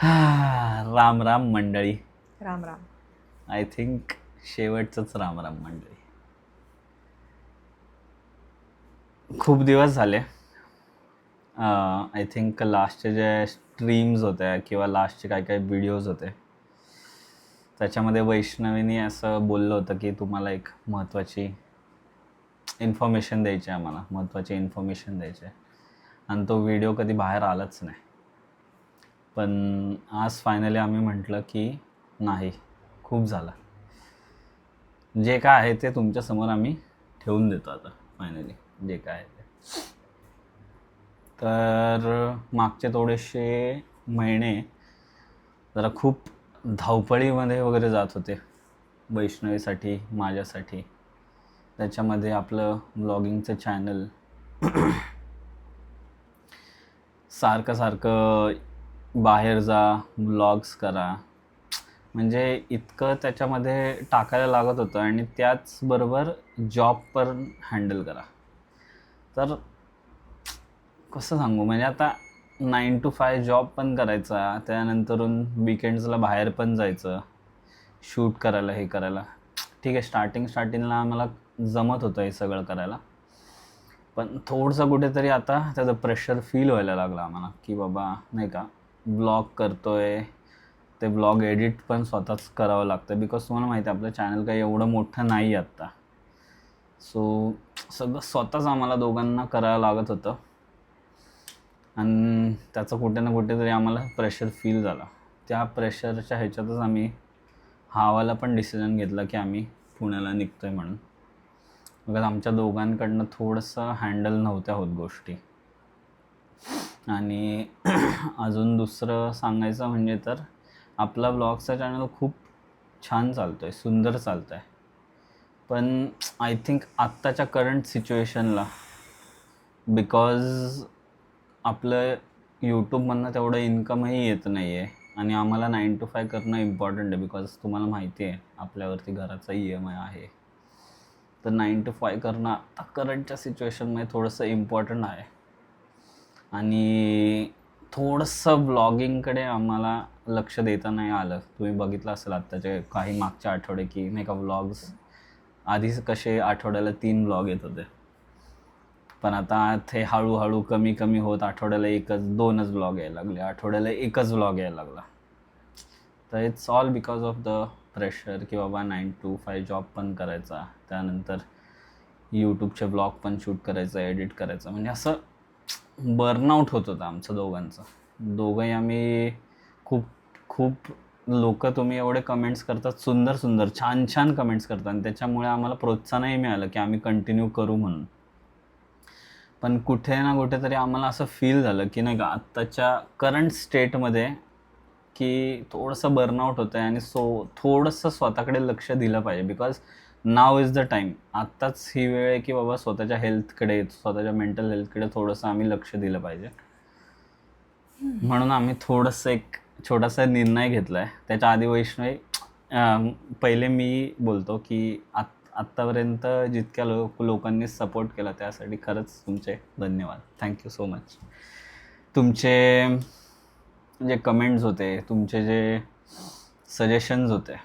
राम राम मंडळी. Ram Ram. I think शेवटचंच Ram Ram मंडळी. खूप दिवस झाले. आय थिंक लास्टचे जे स्ट्रीम्स होत्या किंवा लास्टचे काही काही व्हिडिओज होते त्याच्यामध्ये वैष्णवीनी असं बोललं होतं की तुम्हाला एक महत्त्वाची इन्फॉर्मेशन द्यायची आहे, आम्हाला महत्त्वाची इन्फॉर्मेशन द्यायची आहे. आणि तो व्हिडिओ कधी बाहेर आलाच नाही. पण आज फायनली आम्ही म्हटलं की नाही, खूप झालं. जे काय आहे ते तुमच्यासमोर आम्ही ठेवून देतो आता. फायनली जे काय आहे ते. तर मागचे थोडेसे महिने जरा खूप धावपळीमध्ये वगैरे जात होते वैष्णवीसाठी, माझ्यासाठी. त्याच्यामध्ये आपलं ब्लॉगिंगचं चॅनल सारखं बाहेर जा, ब्लॉग्स करा, म्हणजे इतकं त्याच्यामध्ये टाकायला लागत होतं. आणि त्याचबरोबर जॉब पण हँडल करा. तर कसं सांगू, म्हणजे आता 9 to 5 जॉब पण करायचा, त्यानंतरून विकेंड्सला बाहेर पण जायचं, शूट करायला, हे करायला. ठीक आहे, स्टार्टिंगला आम्हाला जमत होतं हे सगळं करायला. पण थोडंसं कुठेतरी आता त्याचं प्रेशर फील व्हायला लागलं आम्हाला की बाबा नाही का, ब्लॉग करतोय, ते ब्लॉग एडिट पण स्वतःच करावं लागतं. बिकॉज तुम्हाला माहिती आहे आपलं चॅनल काही एवढं मोठं नाही आहे आत्ता. सो सगळं स्वतःच आम्हाला दोघांना करावं लागत होतं. आणि त्याचं कुठे ना कुठेतरी आम्हाला प्रेशर फील झाला. त्या प्रेशरच्या ह्याच्यातच आम्ही हावाला पण डिसिजन घेतला की आम्ही पुण्याला निघतो आहे म्हणून. बिकॉज आमच्या दोघांकडनं थोडंसं हँडल नव्हत्या होत गोष्टी. आणि अजून दुसरं सांगायचं म्हणजे तर आपला ब्लॉगचा चॅनल खूप छान चालतो आहे, सुंदर चालतो आहे. पण आय थिंक आत्ताच्या करंट सिच्युएशनला बिकॉज आपलं यूट्यूबमधनं तेवढं इन्कमही येत नाही आहे आणि आम्हाला 9 to 5 करणं इम्पॉर्टंट आहे. बिकॉज तुम्हाला माहिती आहे आपल्यावरती घराचा EMI आहे. तर 9 to 5 करणं आता करंटच्या सिच्युएशनमध्ये थोडंसं इम्पॉर्टंट आहे. आणि थोडंसं ब्लॉगिंगकडे आम्हाला लक्ष देता नाही आलं. तुम्ही बघितलं असेल आत्ताचे काही मागच्या आठवडे की नाही का, व्लॉग्स आधीच कसे आठवड्याला 3 व्लॉग येत होते, पण आता ते हळूहळू कमी होत आठवड्याला 2च व्लॉग यायला लागले, आठवड्याला 1च व्लॉग यायला लागला. तर it's all because of the pressure की बाबा 9 to 5 जॉब पण करायचा, त्यानंतर यूट्यूबचे ब्लॉग पण शूट करायचं, एडिट करायचं. म्हणजे असं बर्नआउट होत होतं आमचं दोघांचं. दोघंही आम्ही खूप लोक तुम्ही एवढे कमेंट्स करतात, सुंदर छान कमेंट्स करतात, आणि त्याच्यामुळे आम्हाला प्रोत्साहनही मिळालं की आम्ही कंटिन्यू करू म्हणून. पण कुठे ना कुठेतरी आम्हाला असं फील झालं की नाही का, आत्ताच्या करंट स्टेटमध्ये की थोडंसं बर्नआउट होतं आहे आणि थोडंसं स्वतःकडे लक्ष दिलं पाहिजे. Because now is the time. आत्ताच ही वेळ आहे की बाबा स्वतःच्या हेल्थकडे, स्वतःच्या मेंटल हेल्थकडे थोडंसं आम्ही लक्ष दिलं पाहिजे. म्हणून आम्ही थोडंसं एक छोटासा निर्णय घेतला आहे. त्याच्या आधी वैष्णवी, पहिले मी बोलतो की आत्तापर्यंत जितक्या लोकांनी सपोर्ट केला त्यासाठी खरंच तुमचे धन्यवाद. Thank you so much. तुमचे जे कमेंट्स होते, तुमचे जे सजेशन्स होते,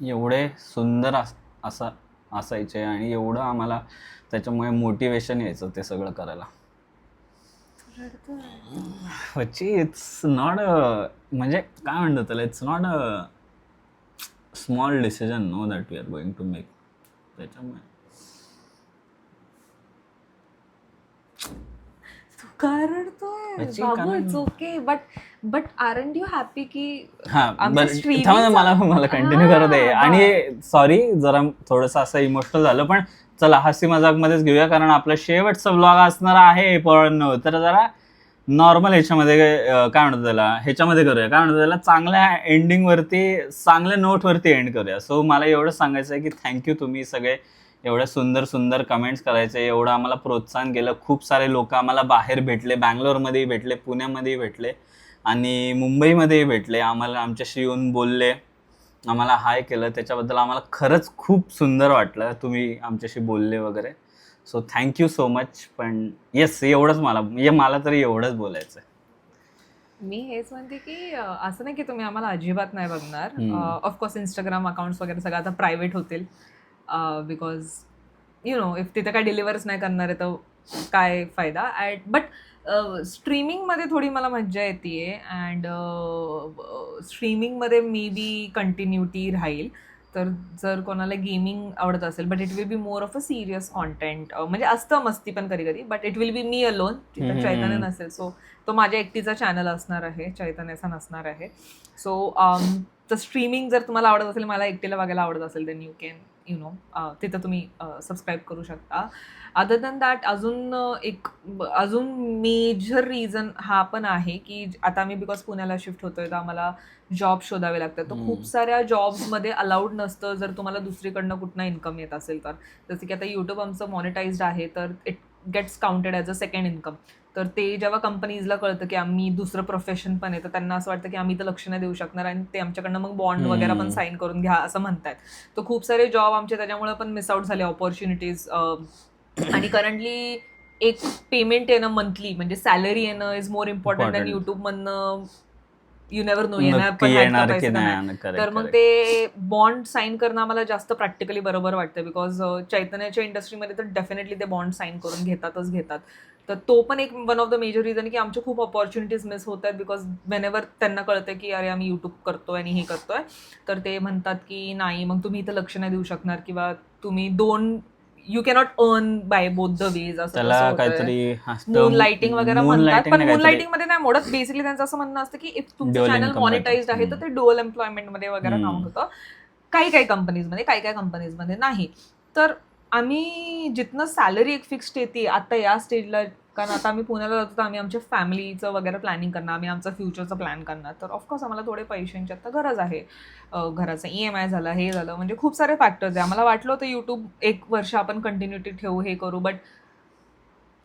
एवढे सुंदर असायचे आणि एवढं आम्हाला त्याच्यामुळे मोटिवेशन यायचं ते सगळं करायला. इट्स नॉट म्हणजे काय म्हणतात त्याला, it's not a small decision no that we are going to make. त्याच्यामुळे तू काय रडतोय बाबू? It's okay. But aren't you happy की मला कंटिन्यू करू दे. आणि सॉरी, जरा थोडंसं असं इमोशनल झालं, पण चला हसी मजाक मध्येच घेऊया, कारण आपला शेवटचा व्लॉग असणार आहे. पण तर जरा नॉर्मल ह्याच्यामध्ये काय म्हणतात त्याला, ह्याच्यामध्ये करूया, काय म्हणतात त्याला, चांगल्या एंडिंगवरती, चांगल्या नोटवरती एंड करूया. सो मला एवढं सांगायचं आहे की थँक्यू, तुम्ही सगळे एवढ्या सुंदर कमेंट्स करायचे, एवढं आम्हाला प्रोत्साहन केलं. खूप सारे लोक आम्हाला बाहेर भेटले, बँगलोरमध्येही भेटले, पुण्यामध्येही भेटले आणि मुंबईमध्येही भेटले. आम्हाला आमच्याशी येऊन बोलले, आम्हाला हाय केलं. त्याच्याबद्दल आम्हाला खरंच खूप सुंदर वाटलं, तुम्ही आमच्याशी बोलले वगैरे. So thank you so much. पण येस, एवढंच मला तरी एवढंच बोलायचं आहे. मी हेच म्हणते की असं नाही की तुम्ही आम्हाला अजिबात नाही बघणार. ऑफकोर्स इंस्टाग्राम अकाउंट्स वगैरे सगळं आता प्रायव्हेट होतील, बिकॉज इफ तिथे काय डिलिव्हरच नाही करणार आहे तर काय फायदा. बट स्ट्रीमिंगमध्ये थोडी मला मज्जा येते अँड स्ट्रीमिंगमध्ये मे बी कंटिन्युटी राहील. तर जर कोणाला गेमिंग आवडत असेल, but it will be more of a serious content, म्हणजे असतं मस्ती पण कधी कधी, but it will be me alone, तिथं चैतन्य नसेल. सो तो माझ्या एकटीचा चॅनल असणार आहे, चैतन्याचा नसणार आहे. सो तर स्ट्रीमिंग जर तुम्हाला आवडत असेल, मला एकटीला बघायला आवडत असेल, देन यू कॅन तिथं तुम्ही सबस्क्राईब करू शकता. अदर दॅन दॅट अजून मेजर रिझन हा पण आहे की आता आम्ही बिकॉज पुण्याला शिफ्ट होतोय तर आम्हाला जॉब शोधावे लागतात. तर खूप साऱ्या जॉब्समध्ये अलाउड नसतं जर तुम्हाला दुसरीकडनं कुठनं इन्कम येत असेल तर. जसं की आता यूट्यूब आमचं मॉनिटाइज्ड आहे तर it gets counted as a second income. तर ते जेव्हा कंपनीजला कळतं की आम्ही दुसरं प्रोफेशन पण आहे तर त्यांना असं वाटतं की आम्ही तर लक्ष नाही देऊ शकणार आणि ते आमच्याकडनं मग बॉन्ड वगैरे पण साईन करून घ्या असं म्हणतात. तर खूप सारे जॉब आमचे त्याच्यामुळे पण मिस आउट झाले ऑपॉर्च्युनिटीज. आणि करंटली एक पेमेंट येणं मंथली म्हणजे सॅलरी येणं इज मोर इम्पॉर्टंट दॅन युट्यूबमधनं यू नेव्हर नो येणार पण येणार की नाही. तर मग ते बॉन्ड साईन करणं आम्हाला जास्त प्रॅक्टिकली बरोबर वाटतं. बिकॉज चैतन्याच्या इंडस्ट्रीमध्ये तर डेफिनेटली ते बॉन्ड साईन करून घेतात. तर तो पण एक one of the major reason की आमचे खूप ऑपॉर्च्युनिटीज मिस होत आहेत. बिकॉज वेनेवर त्यांना कळतं की अरे आम्ही युट्यूब करतोय आणि हे करतोय तर ते म्हणतात की नाही मग तुम्ही इथं लक्ष नाही देऊ शकणार किंवा तुम्ही you cannot earn by both the ways असं काहीतरी मून लाइटिंग वगैरे म्हणतात. पण मून लाइटिंग मध्ये नाही मोडत. बेसिकली त्यांचं असं म्हणणं असतं की इफ तुमचं चॅनल मॉनिटाइज्ड आहे तर ते डुअल एम्प्लॉयमेंट मध्ये वगैरे काउंट होतं. काही कंपनीजमध्ये नाही. तर आम्ही जिथनं सॅलरी एक फिक्स्ड येते आता या स्टेजला, कारण आता आम्ही पुण्याला जातो तर आम्ही आमच्या फॅमिलीचं वगैरे प्लॅनिंग करणार, आम्ही आमचं फ्युचरचं प्लॅन करणार. तर ऑफकोर्स आम्हाला थोडे पैशांची आता गरज आहे. घराचं EMI झालं, हे झालं, म्हणजे खूप सारे फॅक्टर्स आहे. आम्हाला वाटलं होतं यूट्यूब 1 वर्ष आपण कंटिन्युटी ठेवू, हे करू, बट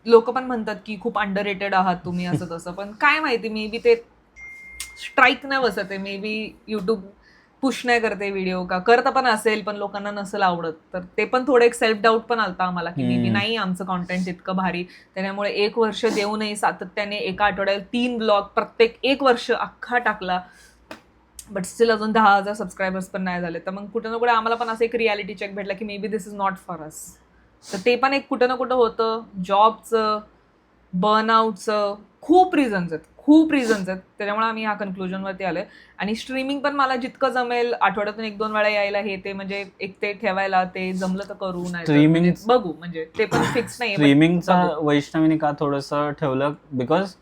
लोक पण म्हणतात की खूप अंडररेटेड आहात तुम्ही असं तसं. पण काय माहिती, मे बी ते स्ट्राईक नाही बसत आहे, मे बी यूट्यूब पुश नाही करते व्हिडिओ, का करता पण असेल पण लोकांना नसेल आवडत. तर ते पण थोडं एक सेल्फ डाऊट पण आलता आम्हाला की मे बी नाही आमचं कॉन्टेंट इतकं भारी, त्याच्यामुळे 1 वर्ष देऊनही सातत्याने एका आठवड्यात 3 ब्लॉग प्रत्येक 1 वर्ष अख्खा टाकला, बट स्टील अजून 10,000 सबस्क्रायबर्स पण नाही झाले. तर मग कुठं ना कुठे आम्हाला पण असं एक रियालिटी चेक भेटला की may be this is not for us. तर ते पण एक कुठं ना कुठं होतं. जॉबचं, बर्नआउटचं खूप रिझन्स आहेत. त्याच्यामुळे आम्ही ह्या कन्क्लुजनवरती आलोय. आणि स्ट्रीमिंग पण मला जितकं जमेल आठवड्यातून 1-2 वेळा यायला, हे ते म्हणजे एक ते ठेवायला, ते जमलं तर करू, नाही बघू, म्हणजे ते पण फिक्स नाही. स्ट्रीमिंगचा वैष्णवीने का थोडंसं ठेवलं, बिकॉज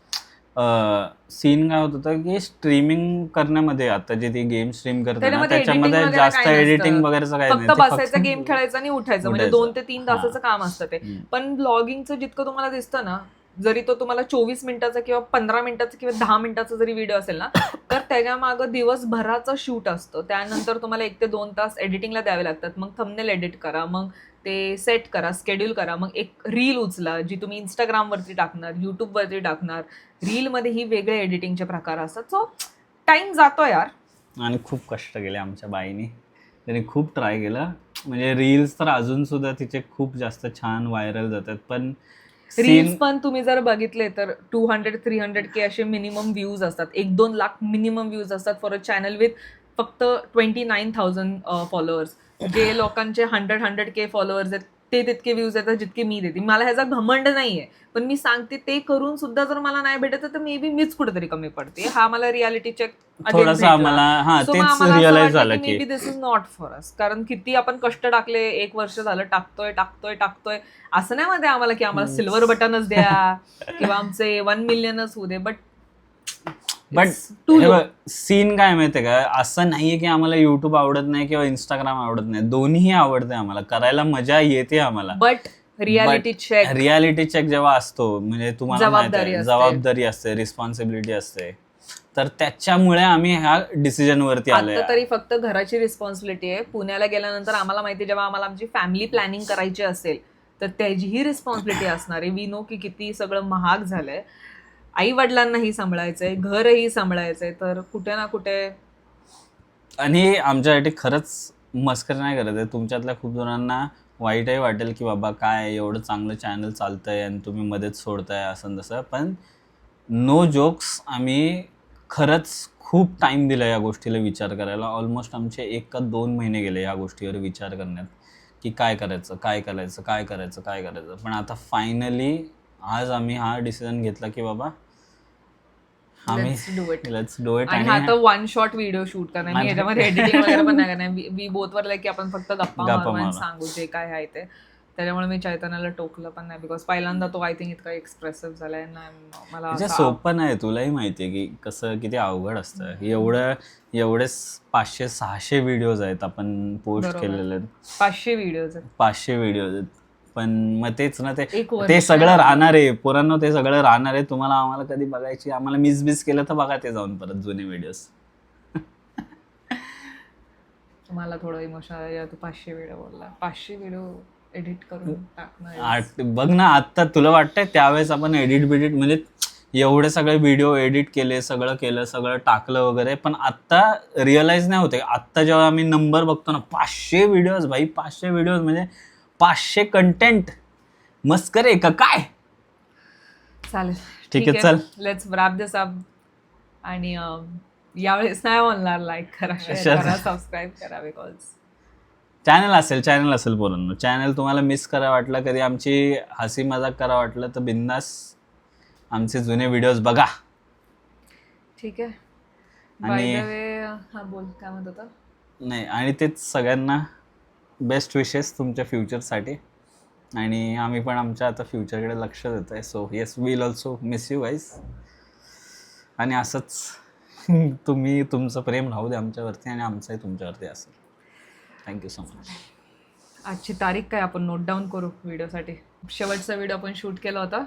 सीन काय होत होतं की स्ट्रीमिंग करण्यामध्ये आता जे ती गेम स्ट्रीम करते ना त्याच्यामध्ये जास्त एडिटिंग वगैरेचं काही नाही, फक्त बसायचं, गेम खेळायचं आणि उठायचं, म्हणजे 2 ते 3 तासाचं काम असतं ते. पण ब्लॉगिंगचं जितकं तुम्हाला दिसतं ना, जरी तो तुम्हाला 24 मिनिटाचा किंवा 15 मिनिटाचा किंवा 10 मिनिटाचा जरी व्हिडिओ असेल ना, तर त्याच्या मागं दिवसभराचं शूट असतं. त्यानंतर तुम्हाला 1 ते 2 तास एडिटिंगला द्यावे लागतात. मग थंबनेल एडिट करा, मग ते सेट करा, स्केड्यूल करा, मग एक रील उचला जी तुम्ही इंस्टाग्रामवरती टाकणार, युट्यूबवरती टाकणार. रीलमध्ये ही वेगळे एडिटिंगचे प्रकार असतात. सो टाइम जातो यार. आणि खूप कष्ट केले आमच्या बाईने, त्याने खूप ट्राय केलं. म्हणजे रील्स तर अजून सुद्धा तिचे खूप जास्त छान व्हायरल जातात. पण रील्स पण तुम्ही जर बघितले तर 200-300K असे मिनिमम व्ह्यूज असतात. 1-2 लाख मिनिमम व्ह्यूज असतात फॉर अ चॅनल विथ फक्त 29,000 फॉलोअर्स. जे लोकांचे 100K फॉलोअर्स आहेत ते तितके व्ह्यूज येतात जितके मी देते. मला ह्याचा घमंड नाहीये, पण मी सांगते ते करून सुद्धा जर मला नाही भेटत तर मे बी मीच कुठेतरी कमी पडते. हा मला रियालिटी चेक थोडासा आम्हाला तेच रिअलाइज झालं की may be this is not for us. कारण किती आपण कष्ट टाकले, 1 वर्ष झालं टाकतोय. असं नाही मध्ये आम्हाला की आम्हाला सिल्वर बटनच द्या किंवा आमचे 1 मिलियनच होऊ दे, बट सीन काय माहितीये का, असं नाहीये की आम्हाला युट्यूब आवडत नाही किंवा इंस्टाग्राम आवडत नाही, दोन्हीही आवडते आम्हाला, करायला मजा येते आम्हाला. बट रियालिटी चेक जेव्हा असतो, म्हणजे तुम्हाला जबाबदारी असते, रिस्पॉन्सिबिलिटी असते, तर त्याच्यामुळे आम्ही ह्या डिसिजन वरती आलोय. आता तरी फक्त घराची रिस्पॉन्सिबिलिटी आहे. पुण्याला गेल्यानंतर आम्हाला माहिती, जेव्हा आम्हाला आमची फॅमिली प्लॅनिंग करायची असेल तर त्याचीही रिस्पॉन्सिबिलिटी असणार आहे. वी नो की किती सगळं महाग झालंय, आई वडिलांनाही सांभाळायचंय, घरही सांभाळायचंय, तर कुठे ना कुठे. आणि आमच्यासाठी खरंच मस्करी नाही करत आहे, तुमच्यातल्या खूप जणांना वाईटही वाटेल की बाबा काय एवढं चांगलं चॅनल चालतंय आणि तुम्ही मध्येच सोडताय असं तसं. पण नो जोक्स, आम्ही खरंच खूप टाइम दिला या गोष्टीला विचार करायला. ऑलमोस्ट आमचे 1 का 2 महिने गेले या गोष्टीवर विचार करण्यात, की काय करायचं. पण आता फायनली आज आम्ही हा डिसिजन घेतला की बाबा आम्ही लेट्स डू इट. आणि आता वन शॉट व्हिडिओ शूट करणार, मी याच्यामध्ये एडिटिंग वगैरे पण नाही करणार. वी बोथ वर लाईक की आपण फक्त गप्पा मारून सांगू जे काय आहे ते. त्याच्यामुळे मी चैतन्याला टोकलं पण नाही, बिकॉज पहिल्यांदा तो आय थिंक इतका एक्सप्रेसिव्ह झालाय ना. मला सोपं नाही, तुलाही माहितीये की कसं किती अवघड असतं. एवढे 500-600 व्हिडिओज आहेत आपण पोस्ट केलेले. 500 व्हिडिओज आहेत. पण मग तेच ना, ते सगळं राहणार आहे पोरांना, ते सगळं राहणार आहे. तुम्हाला आम्हाला कधी बघायची, आम्हाला मिस केलं तर बघा ते जाऊन परत जुने व्हिडिओज. मला थोडं इमोशनल. तू 500 व्हिडिओ बोलला, 500 व्हिडिओ एडिट करून टाकणार. बघ ना, आता तुला वाटतंय त्यावेळेस आपण एडिट म्हणजे एवढे सगळे व्हिडिओ एडिट केले, सगळं टाकलं वगैरे, पण आता रिअलाइज नाही होते. आत्ता जेव्हा आम्ही नंबर बघतो ना, 500 व्हिडिओज भाई, 500 व्हिडिओज म्हणजे 500 कंटेंट. मस्करे का काय? चालेल, ठीक आहे, चल लेट्स रॅप दिस अप. आणि यावेळेस नाही म्हणणार लाईक करा, शेअर करा, सबस्क्राईब करा, बिकॉज चॅनल असेल पोरांनो. चॅनल तुम्हाला मिस करा वाटलं, कधी आमची हसी मजाक करा वाटलं तर बिंदास आमचे जुने व्हिडिओज बघा. ठीक आहे. बाय द वे, हा बोल, काय म्हणत होता? नाही, आणि तेच सगळ्यांना बेस्ट विशेस तुमच्या फ्युचरसाठी. आणि आम्ही पण आमच्या आता फ्युचरकडे लक्ष देतो आहे. So yes, will also miss you guys. आणि असंच तुम्ही तुमचं प्रेम राहू दे आमच्यावरती, आणि आमचंही तुमच्यावरती असेल. Thank you so much. आजची तारीख काय आपण नोट डाऊन करू व्हिडिओसाठी. शेवटचा व्हिडिओ आपण शूट केला होता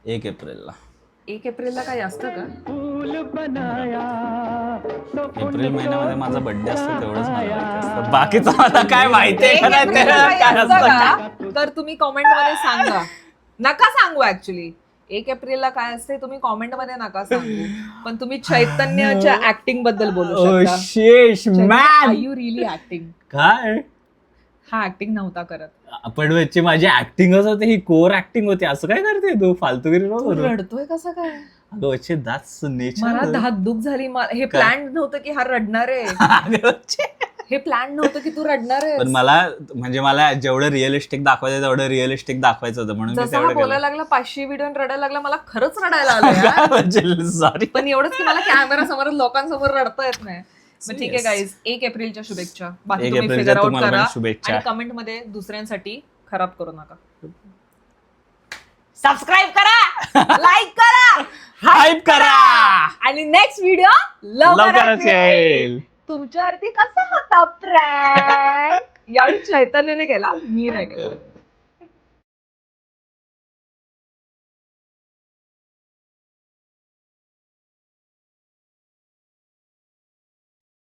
1 एप्रिलला. 1 एप्रिलला काही असतं का? एप्रिल महिन्यामध्ये माझा बर्थडे असतो, तेवढंच मला माहिती असतं. बाकीचं मला काय माहिती तर तुम्ही कॉमेंट मध्ये सांगा. नका सांगू, ऍक्च्युली 1 एप्रिलला काय असते तुम्ही कॉमेंट मध्ये नका सांगू, पण तुम्ही चैतन्याच्या ऍक्टिंग बद्दल बोलू शकता. यू रिअली ऍक्टिंग काय? हा ऍक्टिंग नव्हता करत. पण वरची माझी ऍक्टिंगच होती, ही कोर ऍक्टिंग होती. असं काय करते तू? फालतूगिरी नको. रडतोय कसं काय? अगं वच्चे दॅट्स नेचर. मला धाकधूक झाली. हे प्लॅन नव्हतं की हा रडणार आहे. हे प्लॅन नव्हतं की तू रडणार आहे. पण मला जेवढं रिअलिस्टिक दाखवायचं तेवढं रिअलिस्टिक दाखवायचं होतं, म्हणून जसं हा बोलायला लागला 500 व्हिडिओ रडायला लागला, मला खरंच रडायला आलं. सॉरी, पण एवढंच की मला कॅमेरा समोर लोकांसमोर रडता येत नाही. ठीक आहे गाईज, 1 एप्रिलच्या शुभेच्छा. बाकी तुम्ही फिगर आउट करा आणि कमेंट मध्ये दुसऱ्यांसाठी खराब करू नका. सबस्क्राईब करा, लाईक करा, हाईप करा, आणि नेक्स्ट व्हिडिओ लवकरच येईल. तुमच्यावरती कसा होता प्रँक? यावेळी चैतन्याने केला, मी नाही केला.